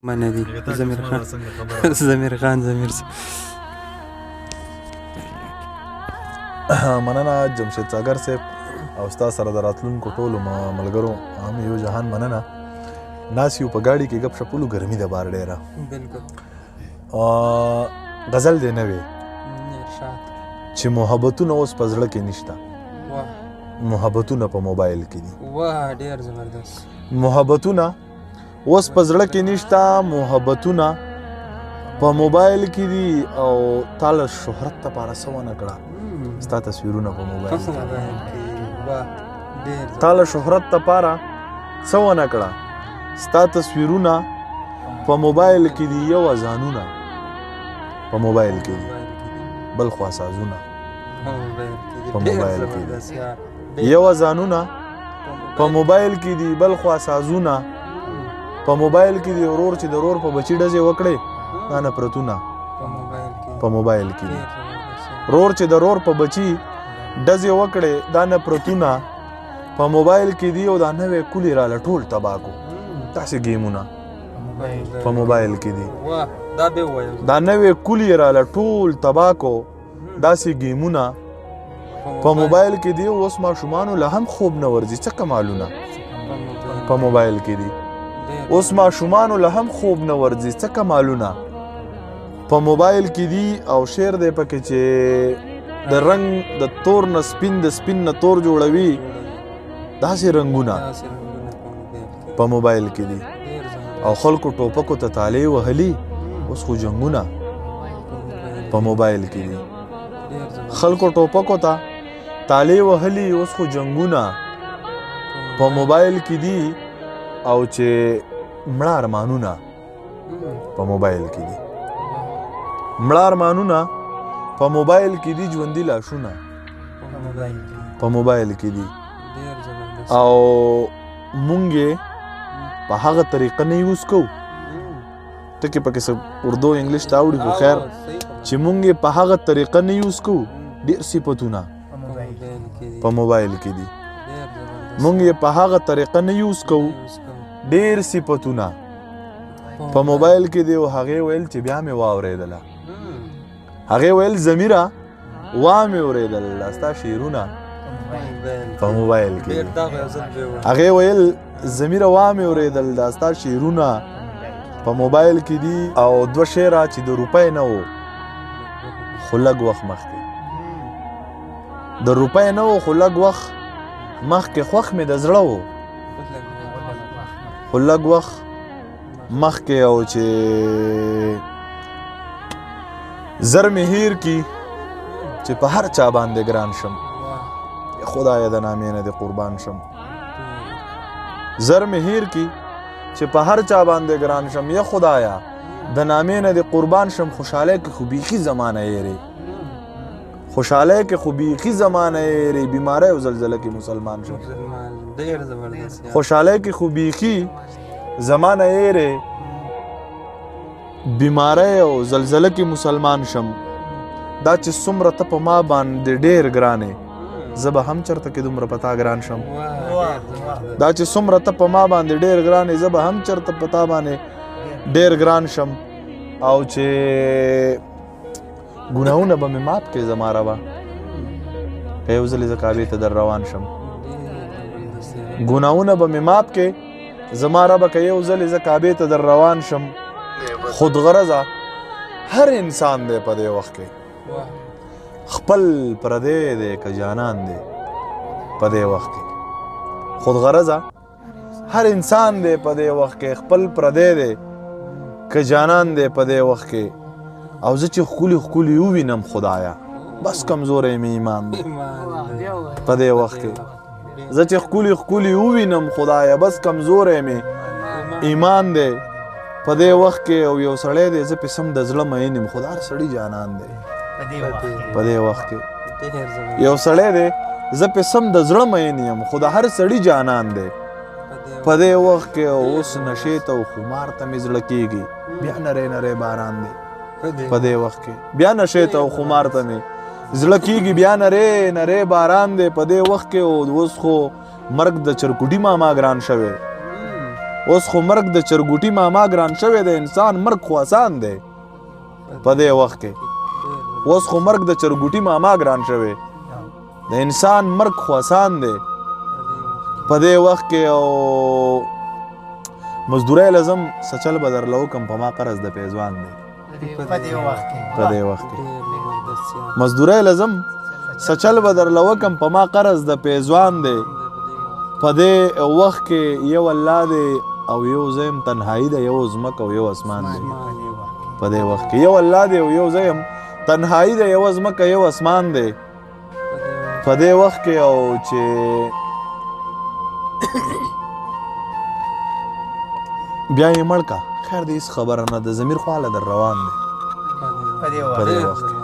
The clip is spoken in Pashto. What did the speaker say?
منه دي ضمیر خان ضمیر مننه جمشید ساګر صاحب او ستا سره د راتلونکو ټولو ملګرو هم یو جهان مننه. ناست یو په ګاډي کې ګپ شپ ولو، ګرمي ده بار ډېره. غزل دې نه وې چې محبتونه اوس په زړه کې نشته، محبتونه په موبایل کې دي. واه ډېر زبردست. محبتونه اوس په زړه کې نشته، محبتونه په موبایل کې دي. او تاله شهرت لپاره څه ونه کړه، ستا تصویرونه په موبایل کې تاله شهرت لپاره څه ونه کړه، ستا تصویرونه په موبایل کې دي. یو اذانونه په موبایل کې دي، بل خوا سازونه په موبایل کې دي. یو اذانونه په موبایل کې دي، بل خوا سازونه په موبایل کې دي. ورور چې د ورور په بچی ډزې وکړي، دا نفرتونه په موبایل کې دي. ورور چې د ورور په بچی ډزې وکړي، دا نفرتونه په موبایل کې دي. او دا نوې کولې راله ټول تباه کو، داسې ګیمونه په موبایل کې دي. دا نوې کولې راله ټول تباه کو، داسې ګیمونه په موبایل کې دي. اوس ماشومانو له هم خوب نه ورځي، څه کمالونه په موبایل کې دي. اوس ماشومانو له هم خوب نه ورځي، څه کمالونه په موبایل کې دي. او شعر دی پکې چې د رنگ د تور نه سپین، د سپین نه تور جوړوي، داسې رنګونه په موبایل کې دي. او خلکو ټوپکو ته تالې وهلي، اوس خو جنګونه په موبایل کې دي. خلکو ټوپکو ته تالې وهلي، اوس خو جنګونه په موبایل کې دي. او چې مړه ارمانونه په موبایل کې دي، مړه ارمانونه په موبایل کې دي. ژوندي لاشونه په موبایل کې دي. او مونږ په هغه طریقه نه یوز کوو، ته کې پکې اردو انګلیش ته اوړي، خو خیر چې مونږ په هغه طریقه نه یوز کوو. ډېر صفتونه په موبایل کې دي، مونږ په هغه طریقه نه یوز کوو. ډېر صفتونه په موبایل کې دی. او هغې ویل چې بیا مې واورېدله، هغې ویل ضمیره وا مې اورېدله، ستا شعرونه په موبایل کې دي. هغې ویل ضمیره وا مې اورېدل، دا ستا شعرونه په موبایل کې دي. او دوه شعره چې د روپۍ نه و، خو لږ وخت مخکې د روپۍ نه و، خو لږ وخت مخکې خوښ مې د زړه و، خو لږ وخت مخکې. او چې زر مې هیر کی چې په هر چا باندې ګران شم، خدایه د نامې نه دې قربان شم. زر مې هیر کی چې په هر چا باندې ګران شم، یا خدایه د نامې نه دې قربان شم. خوشحالی کې خو بیخي زمانه یېرې، خوشحالی کې خو بیخي زمانه یېرې، بیماری او زلزله کې مسلمان شم. خوشحالی کې خو بیخي زمانه یېرې، بیماری او زلزله کې مسلمان شم. دا چې څومره ته په ما باندې ډېر ګرانې، زه به هم چرته کې دومره په تا ګران شم. دا چې څومره ته په ما باندې ډېر ګرانې، زه به هم چرته په تا باندې ډېر ګران شم. او چې ګناهونه به مې ماف کړې زما ربه، که یو ځلې زه کعبې ته در روان شم. ګناهونه به مې ماف کړې زما ربه، که یو ځلې زه کعبې ته در روان شم. خود غرضه هر انسان دی په دې وخت کې، خپل پردی دی که جانان دی په دې وخت کې. خود غرضه هر انسان دی په دې وخت کې، خپل پردی دی که جانان دی په دې وخت کې. او زه چې ښکلي ښکلي ووینم خدایه، بس کمزوری مې ایمان دی په دې وخت کې. زه چې ښکلي ښکلي ووینم خدایه، بس کمزوری مې ایمان دی په دې وخت کې. او یو سړی دی زه پې سم د زړه مین یم، خو د هر سړي جانان دی په دې وخت کې. یو سړی دی زه پې سم د زړه مین یم، خو د هر سړي جانان دی په دې وخت کې. اوس نشې ته او خمار ته مې زړه کېږي، بیا نری نری باران دی په دې وخت کې. بیا نشې ته او خمار ته مې زړه کېږي، بیا نری نری باران دی په دې وخت کې. او اوس خو مرګ د چرکوټي ماما ګران شوی اوس خو مرګ د چرګوټي ماما ګران شوی د انسان مرګ خو آسان دی په دې وخت کې اوس خو مرګ د چرګوټي ماما ګران شوی د انسان مرګ خو آسان دی په دې وخت کې او مزدورۍ لازم سچل به درله وکم په ما قرض د پیزوان دی په دې وخت کې په دې وخت کې مزدورۍ لازم سچل به درله وکم په ما قرض د پیزوان دی په دې وخت کې یو الله دی او یو زیم تنهایی ده یو ځمکه او یو اسمان دی په دې وخت کې یو الله دی او یو زیم تنهایی ده یو ځمکه یو اسمان دی په دې وخت کې او چې بیا یې مړ کا خیر دې هېڅ خبره نه د ضمیر خواله در روان دی په دې په دې وخت کې